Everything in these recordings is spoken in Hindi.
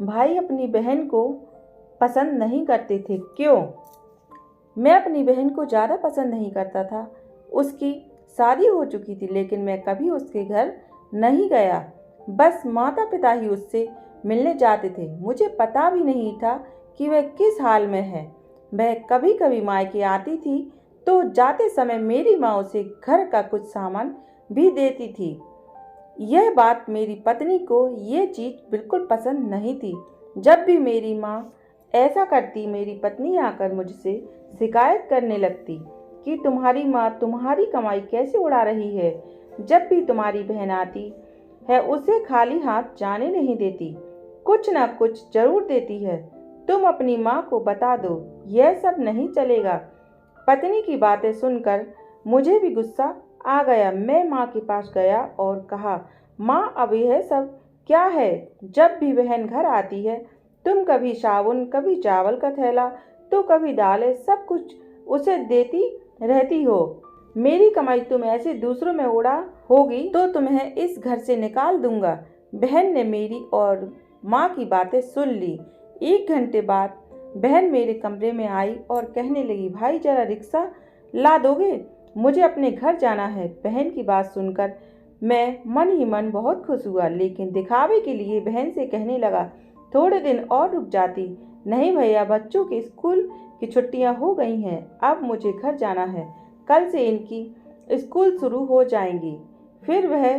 भाई अपनी बहन को पसंद नहीं करते थे, क्यों? मैं अपनी बहन को ज़्यादा पसंद नहीं करता था। उसकी शादी हो चुकी थी, लेकिन मैं कभी उसके घर नहीं गया। बस माता पिता ही उससे मिलने जाते थे। मुझे पता भी नहीं था कि वह किस हाल में है। वह कभी कभी मायके आती थी तो जाते समय मेरी माँ उसे घर का कुछ सामान भी देती थी। यह बात मेरी पत्नी को ये चीज़ बिल्कुल पसंद नहीं थी। जब भी मेरी माँ ऐसा करती, मेरी पत्नी आकर मुझसे शिकायत करने लगती कि तुम्हारी माँ तुम्हारी कमाई कैसे उड़ा रही है। जब भी तुम्हारी बहन आती है उसे खाली हाथ जाने नहीं देती, कुछ ना कुछ जरूर देती है। तुम अपनी माँ को बता दो, यह सब नहीं चलेगा। पत्नी की बातें सुनकर मुझे भी गुस्सा आ गया। मैं माँ के पास गया और कहा, माँ अब यह सब क्या है? जब भी बहन घर आती है तुम कभी साबुन, कभी चावल का थैला, तो कभी दालें, सब कुछ उसे देती रहती हो। मेरी कमाई तुम ऐसे दूसरों में उड़ा होगी तो तुम्हें इस घर से निकाल दूंगा। बहन ने मेरी और माँ की बातें सुन ली। 1 घंटे बाद बहन मेरे कमरे में आई और कहने लगी, भाई जरा रिक्शा ला दोगे? मुझे अपने घर जाना है। बहन की बात सुनकर मैं मन ही मन बहुत खुश हुआ, लेकिन दिखावे के लिए बहन से कहने लगा, थोड़े दिन और रुक जाती। नहीं भैया, बच्चों के स्कूल की छुट्टियां हो गई हैं, अब मुझे घर जाना है। कल से इनकी स्कूल शुरू हो जाएंगी। फिर वह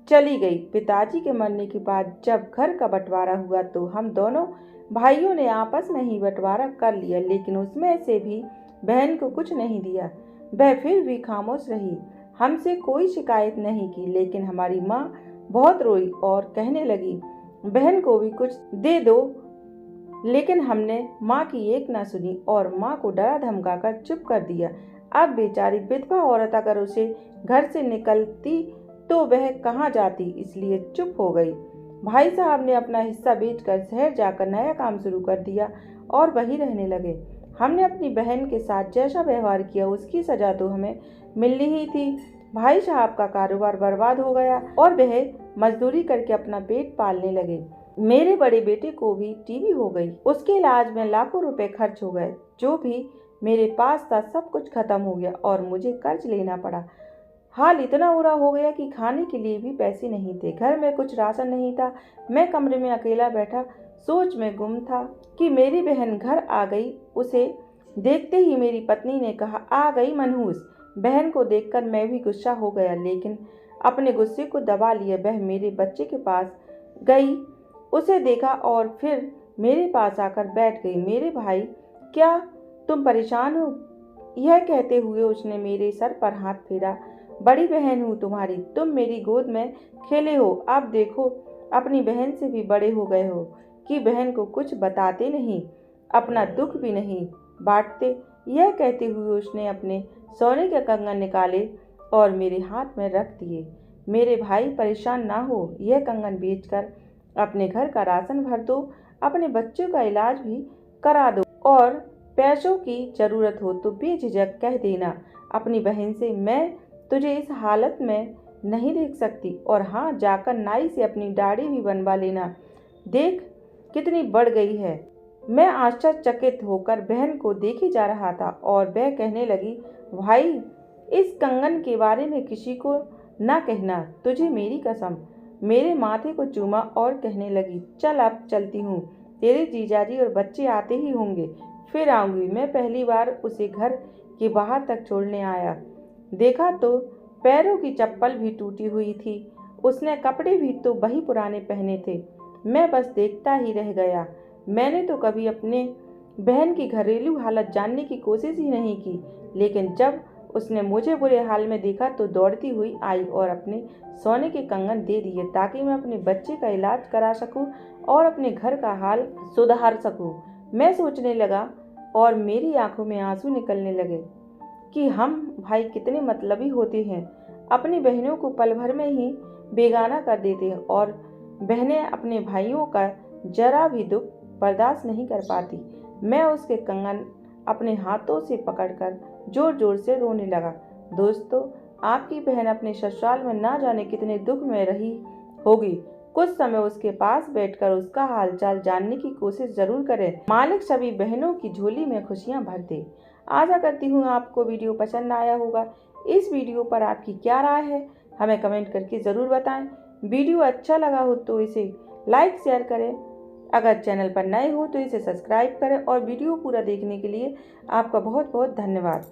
चली गई। पिताजी के मरने के बाद जब घर का बंटवारा हुआ तो हम दोनों भाइयों ने आपस में ही बंटवारा कर लिया, लेकिन उसमें से भी बहन को कुछ नहीं दिया। वह फिर भी खामोश रही, हमसे कोई शिकायत नहीं की। लेकिन हमारी माँ बहुत रोई और कहने लगी, बहन को भी कुछ दे दो। लेकिन हमने माँ की एक ना सुनी और माँ को डरा धमका कर चुप कर दिया। अब बेचारी विधवा औरत अगर उसे घर से निकलती तो वह कहाँ जाती, इसलिए चुप हो गई। भाई साहब ने अपना हिस्सा बेचकर शहर जाकर नया काम शुरू कर दिया और वहीं रहने लगे। हमने अपनी बहन के साथ जैसा व्यवहार किया उसकी सजा तो हमें मिलनी ही थी। भाई साहब का कारोबार बर्बाद हो गया और वह मजदूरी करके अपना पेट पालने लगे। मेरे बड़े बेटे को भी टीबी हो गई। उसके इलाज में लाखों रुपए खर्च हो गए। जो भी मेरे पास था सब कुछ खत्म हो गया और मुझे कर्ज लेना पड़ा। हाल इतना बुरा हो गया कि खाने के लिए भी पैसे नहीं थे। घर में कुछ राशन नहीं था। मैं कमरे में अकेला बैठा सोच में गुम था कि मेरी बहन घर आ गई। उसे देखते ही मेरी पत्नी ने कहा, आ गई मनहूस। बहन को देखकर मैं भी गुस्सा हो गया, लेकिन अपने गुस्से को दबा लिया। वह मेरे बच्चे के पास गई, उसे देखा और फिर मेरे पास आकर बैठ गई। मेरे भाई, क्या तुम परेशान हो? यह कहते हुए उसने मेरे सर पर हाथ फेरा। बड़ी बहन हूँ तुम्हारी, तुम मेरी गोद में खेले हो। अब देखो अपनी बहन से भी बड़े हो गए हो कि बहन को कुछ बताते नहीं, अपना दुख भी नहीं बांटते। यह कहते हुए उसने अपने सोने के कंगन निकाले और मेरे हाथ में रख दिए। मेरे भाई, परेशान ना हो, यह कंगन बेचकर अपने घर का राशन भर दो, अपने बच्चों का इलाज भी करा दो और पैसों की जरूरत हो तो बेझिझक कह देना अपनी बहन से, मैं तुझे इस हालत में नहीं देख सकती। और हाँ, जाकर नाई से अपनी दाढ़ी भी बनवा लेना, देख कितनी बढ़ गई है। मैं आश्चर्यचकित होकर बहन को देखे जा रहा था और वह कहने लगी, भाई इस कंगन के बारे में किसी को ना कहना, तुझे मेरी कसम। मेरे माथे को चूमा और कहने लगी, चल अब चलती हूँ, तेरे जीजाजी और बच्चे आते ही होंगे, फिर आऊंगी। मैं पहली बार उसे घर के बाहर तक छोड़ने आया, देखा तो पैरों की चप्पल भी टूटी हुई थी। उसने कपड़े भी तो वही पुराने पहने थे। मैं बस देखता ही रह गया। मैंने तो कभी अपने बहन की घरेलू हालत जानने की कोशिश ही नहीं की, लेकिन जब उसने मुझे बुरे हाल में देखा तो दौड़ती हुई आई और अपने सोने के कंगन दे दिए ताकि मैं अपने बच्चे का इलाज करा सकूं और अपने घर का हाल सुधार सकूं। मैं सोचने लगा और मेरी आंखों में आंसू निकलने लगे कि हम भाई कितने मतलबी होते हैं, अपनी बहनों को पल भर में ही बेगाना कर देते हैं और बहनें अपने भाइयों का जरा भी दुख बर्दाश्त नहीं कर पाती। मैं उसके कंगन अपने हाथों से पकड़कर जोर जोर से रोने लगा। दोस्तों, आपकी बहन अपने ससुराल में ना जाने कितने दुख में रही होगी। कुछ समय उसके पास बैठकर उसका हालचाल जानने की कोशिश जरूर करें। मालिक सभी बहनों की झोली में खुशियां भर दे। आशा करती हूँ आपको वीडियो पसंद आया होगा। इस वीडियो पर आपकी क्या राय है हमें कमेंट करके ज़रूर बताएं। वीडियो अच्छा लगा हो तो इसे लाइक शेयर करें। अगर चैनल पर नए हो तो इसे सब्सक्राइब करें और वीडियो पूरा देखने के लिए आपका बहुत बहुत धन्यवाद।